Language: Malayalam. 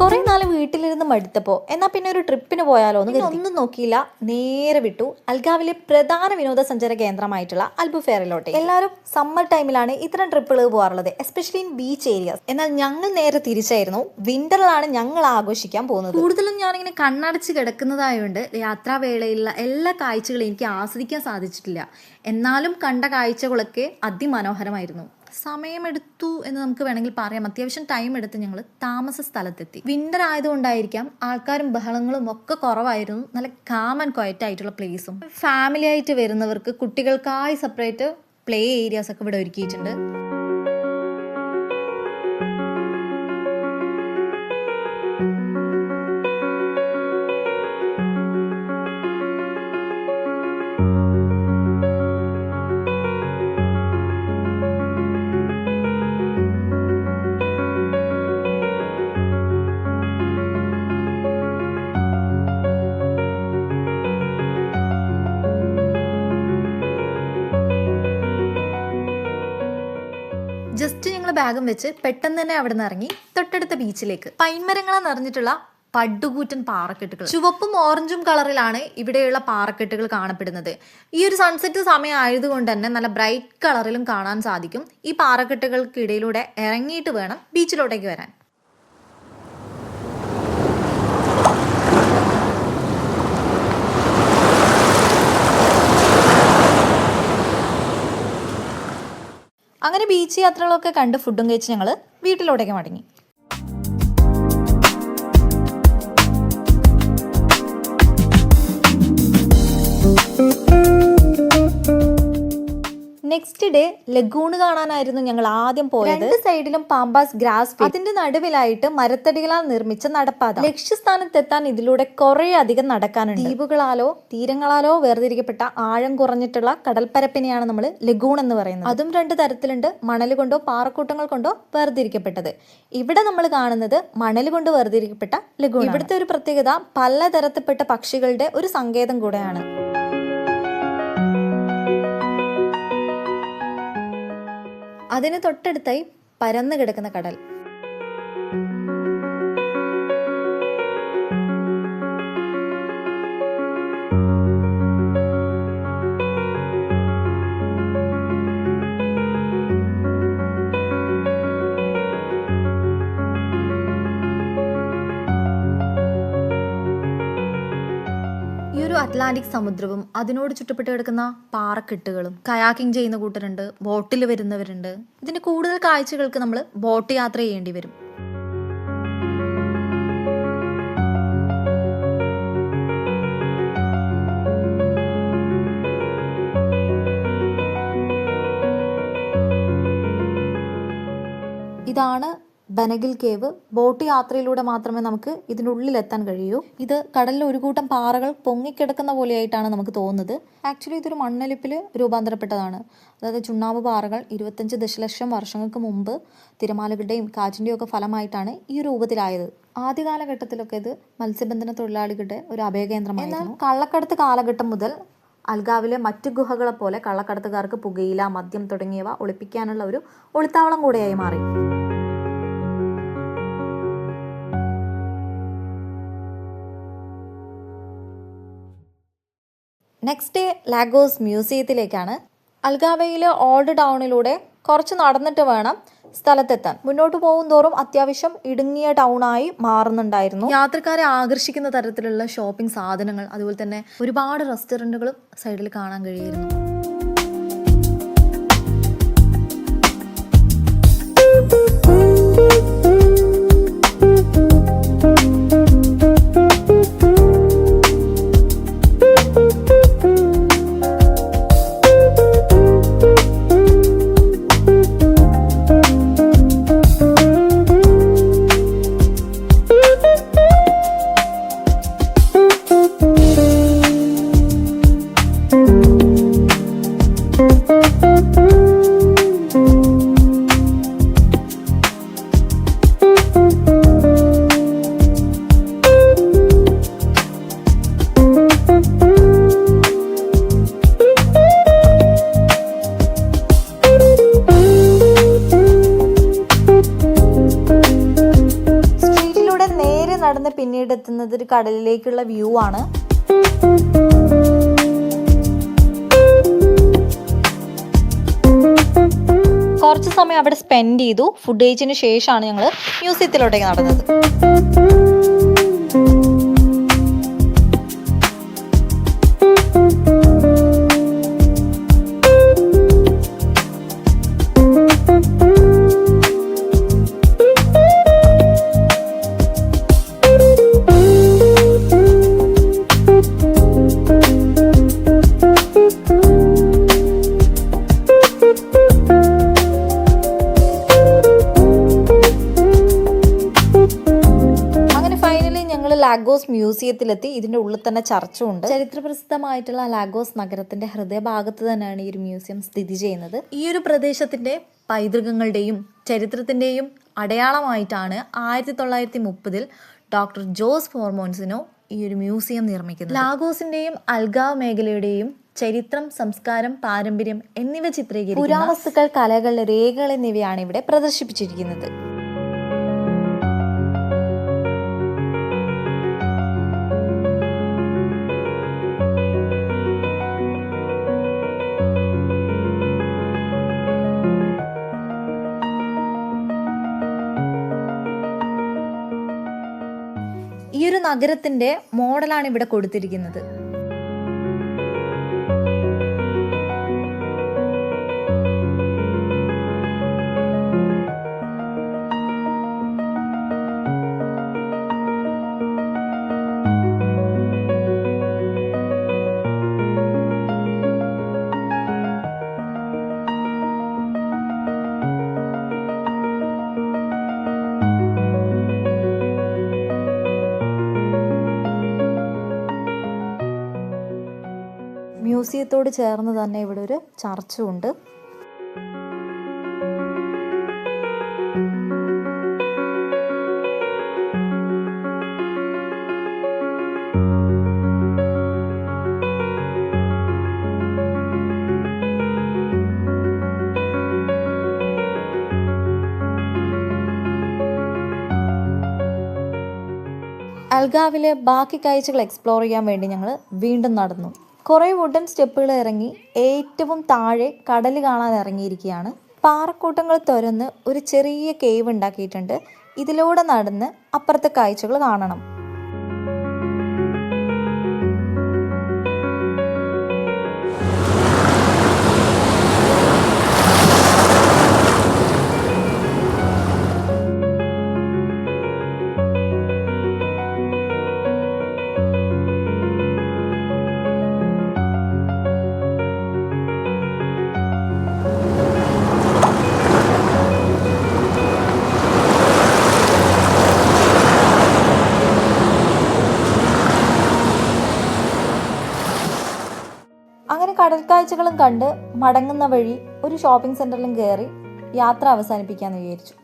കുറെ നാൾ വീട്ടിലിരുന്ന് മടുത്തപ്പോൾ എന്നാൽ പിന്നെ ഒരു ട്രിപ്പിന് പോയാലോ എന്ന് ഒന്നും നോക്കിയില്ല, നേരെ വിട്ടു അൽഗാവിലെ പ്രധാന വിനോദസഞ്ചാര കേന്ദ്രമായിട്ടുള്ള അൽബുഫേറിലോട്ട്. എല്ലാവരും സമ്മർ ടൈമിലാണ് ഇത്തരം ട്രിപ്പുകൾ പോകാറുള്ളത്, എസ്പെഷ്യലി ഇൻ ബീച്ച് ഏരിയാസ്. എന്നാൽ ഞങ്ങൾ നേരെ തിരിച്ചായിരുന്നു. വിന്ററിലാണ് ഞങ്ങൾ ആഘോഷിക്കാൻ പോകുന്നത്. കൂടുതലും ഞാനിങ്ങനെ കണ്ണടച്ച് കിടക്കുന്നതായതുകൊണ്ട് യാത്രാവേളയിലുള്ള എല്ലാ കാഴ്ചകളും എനിക്ക് ആസ്വദിക്കാൻ സാധിച്ചിട്ടില്ല. എന്നാലും കണ്ട കാഴ്ചകളൊക്കെ അതിമനോഹരമായിരുന്നു. സമയമെടുത്തു എന്ന് നമുക്ക് വേണമെങ്കിൽ പറയാം. അത്യാവശ്യം ടൈം എടുത്ത് ഞങ്ങൾ താമസ സ്ഥലത്തെത്തി. വിന്റർ ആയതുകൊണ്ടായിരിക്കാം ആൾക്കാരും ബഹളങ്ങളും ഒക്കെ കുറവായിരുന്നു. നല്ല കാം ആൻഡ് ക്വയറ്റ് ആയിട്ടുള്ള പ്ലേസും. ഫാമിലി ആയിട്ട് വരുന്നവർക്ക് കുട്ടികൾക്കായി സെപ്പറേറ്റ് പ്ലേ ഏരിയാസ് ഒക്കെ ഇവിടെ ഒരുക്കിയിട്ടുണ്ട്. ജസ്റ്റ് ഞങ്ങൾ ബാഗും വെച്ച് പെട്ടെന്ന് തന്നെ അവിടെ നിന്ന് ഇറങ്ങി തൊട്ടടുത്ത ബീച്ചിലേക്ക്. പൈൻമരങ്ങളെ നിറഞ്ഞിട്ടുള്ള പടുകൂറ്റൻ പാറക്കെട്ടുകൾ, ചുവപ്പും ഓറഞ്ചും കളറിലാണ് ഇവിടെയുള്ള പാറക്കെട്ടുകൾ കാണപ്പെടുന്നത്. ഈ ഒരു സൺസെറ്റ് സമയം ആയതുകൊണ്ട് തന്നെ നല്ല ബ്രൈറ്റ് കളറിലും കാണാൻ സാധിക്കും. ഈ പാറക്കെട്ടുകൾക്കിടയിലൂടെ ഇറങ്ങിയിട്ട് വേണം ബീച്ചിലോട്ടേക്ക് വരാൻ. അങ്ങനെ ബീച്ച് യാത്രകളൊക്കെ കണ്ട് ഫുഡും കഴിച്ച് ഞങ്ങൾ വീട്ടിലോട്ടേക്ക് മടങ്ങി. നെക്സ്റ്റ് ഡേ ലഗൂണ് കാണാനായിരുന്നു ഞങ്ങൾ ആദ്യം പോയത്. രണ്ട് സൈഡിലും പാമ്പാസ് ഗ്രാസ്, അതിന്റെ നടുവിലായിട്ട് മരത്തടികളാൽ നിർമ്മിച്ച നടപ്പാത. ലക്ഷ്യസ്ഥാനത്തെത്താൻ ഇതിലൂടെ കുറെ അധികം നടക്കാനുണ്ട്. ദ്വീപുകളാലോ തീരങ്ങളാലോ വേർതിരിക്കപ്പെട്ട ആഴം കുറഞ്ഞിട്ടുള്ള കടൽപ്പരപ്പിനെയാണ് നമ്മൾ ലഗൂൺ എന്ന് പറയുന്നത്. അതും രണ്ട് തരത്തിലുണ്ട്, മണൽ കൊണ്ടോ പാറക്കൂട്ടങ്ങൾ കൊണ്ടോ വേർതിരിക്കപ്പെട്ടത്. ഇവിടെ നമ്മൾ കാണുന്നത് മണൽ കൊണ്ട് വേർതിരിക്കപ്പെട്ട ലഗൂൺ. ഇവിടുത്തെ ഒരു പ്രത്യേകത പലതരത്തിൽപ്പെട്ട പക്ഷികളുടെ ഒരു സങ്കേതം കൂടെയാണ്. അതിന് തൊട്ടടുത്തായി പരന്നു കിടക്കുന്ന കടൽ. അറ്റ്ലാന്റിക് സമുദ്രവും അതിനോട് ചുറ്റപ്പെട്ട് കിടക്കുന്ന പാറക്കെട്ടുകളും. കയാക്കിംഗ് ചെയ്യുന്ന കൂട്ടരുണ്ട്, ബോട്ടിൽ വരുന്നവരുണ്ട്. ഇതിന്റെ കൂടുതൽ കാഴ്ചകൾക്ക് നമ്മൾ ബോട്ട് യാത്ര ചെയ്യേണ്ടി വരും. ഇതാണ് ബനഗിൽ കേവ്. ബോട്ട് യാത്രയിലൂടെ മാത്രമേ നമുക്ക് ഇതിനുള്ളിലെത്താൻ കഴിയൂ. ഇത് കടലിൽ ഒരു കൂട്ടം പാറകൾ പൊങ്ങിക്കിടക്കുന്ന പോലെയായിട്ടാണ് നമുക്ക് തോന്നുന്നത്. ആക്ച്വലി ഇതൊരു മണ്ണൊലിപ്പിൽ രൂപാന്തരപ്പെട്ടതാണ്. അതായത് ചുണ്ണാമ്പ് പാറകൾ 25 ദശലക്ഷം വർഷങ്ങൾക്ക് മുമ്പ് തിരമാലകളുടെയും കാറ്റിൻ്റെയും ഒക്കെ ഫലമായിട്ടാണ് ഈ രൂപത്തിലായത്. ആദ്യ കാലഘട്ടത്തിലൊക്കെ ഇത് മത്സ്യബന്ധന തൊഴിലാളികളുടെ ഒരു അഭയകേന്ദ്രമായിരുന്നു. എന്നാൽ കള്ളക്കടത്ത് കാലഘട്ടം മുതൽ അൽഗാവിലെ മറ്റ് ഗുഹകളെ പോലെ കള്ളക്കടത്തുകാർക്ക് പുകയില, മദ്യം തുടങ്ങിയവ ഒളിപ്പിക്കാനുള്ള ഒരു ഒളിത്താവളം കൂടെയായി മാറി. നെക്സ്റ്റ് ഡേ ലാഗോസ് മ്യൂസിയത്തിലേക്കാണ്. അൽഗാവയിലെ ഓൾഡ് ടൗണിലൂടെ കുറച്ച് നടന്നിട്ട് വേണം സ്ഥലത്തെത്താൻ. മുന്നോട്ട് പോകും തോറും അത്യാവശ്യം ഇടുങ്ങിയ ടൗണായി മാറുന്നുണ്ടായിരുന്നു. യാത്രക്കാരെ ആകർഷിക്കുന്ന തരത്തിലുള്ള ഷോപ്പിംഗ് സാധനങ്ങൾ, അതുപോലെ തന്നെ ഒരുപാട് റെസ്റ്റോറൻറ്റുകളും സൈഡിൽ കാണാൻ കഴിയുമായിരുന്നു. പിന്നീട് എത്തുന്നത് ഒരു കടലിലേക്കുള്ള വ്യൂ ആണ്. കുറച്ച് സമയം അവിടെ സ്പെൻഡ് ചെയ്തു. ഫുഡ് കഴിച്ചതിന് ശേഷമാണ് ഞങ്ങൾ മ്യൂസിയത്തിലോട്ടേക്ക് നടന്നത്. ലാഗോസ് മ്യൂസിയത്തിലെത്തി. ഇതിൻ്റെ ഉള്ളിൽ തന്നെ ചർച്ചുണ്ട്. ചരിത്രപ്രസിദ്ധമായിട്ടുള്ള ലാഗോസ് നഗരത്തിന്റെ ഹൃദയഭാഗത്ത് തന്നെയാണ് ഈ ഒരു മ്യൂസിയം സ്ഥിതി ചെയ്യുന്നത്. ഈ ഒരു പ്രദേശത്തിന്റെ പൈതൃകങ്ങളുടെയും ചരിത്രത്തിന്റെയും അടയാളമായിട്ടാണ് 1930 ഡോക്ടർ ജോസ് ഫോർമോൻസിനോ ഈ ഒരു മ്യൂസിയം നിർമ്മിക്കുന്നത്. ലാഗോസിന്റെയും അൽഗാവ് മേഖലയുടെയും ചരിത്രം, സംസ്കാരം, പാരമ്പര്യം എന്നിവ ചിത്രീകരിക്കുന്ന പുരാവസ്തുക്കൾ, കലകൾ, രേഖകൾ എന്നിവയാണ് ഇവിടെ പ്രദർശിപ്പിച്ചിരിക്കുന്നത്. ഈ ഒരു നഗരത്തിന്റെ മോഡലാണ് ഇവിടെ കൊടുത്തിരിക്കുന്നത്. മ്യൂസിയത്തോട് ചേർന്ന് തന്നെ ഇവിടെ ഒരു ചർച്ചും ഉണ്ട്. അൽഗാവിലെ ബാക്കി കാഴ്ചകൾ എക്സ്പ്ലോർ ചെയ്യാൻ വേണ്ടി ഞങ്ങൾ വീണ്ടും നടന്നു. കുറേ വുഡൻ സ്റ്റെപ്പുകൾ ഇറങ്ങി ഏറ്റവും താഴെ കടൽ കാണാൻ ഇറങ്ങിയിരിക്കുകയാണ്. പാറക്കൂട്ടങ്ങൾ തുരന്ന് ഒരു ചെറിയ കേവ് ഉണ്ടാക്കിയിട്ടുണ്ട്. ഇതിലൂടെ നടന്ന് അപ്പുറത്തെ കാഴ്ചകൾ കാണണം. അങ്ങനെ കടൽക്കാഴ്ചകളും കണ്ട് മടങ്ങുന്ന വഴി ഒരു ഷോപ്പിംഗ് സെന്ററിലും കയറി യാത്ര അവസാനിപ്പിക്കാമെന്ന് വിചാരിച്ചു.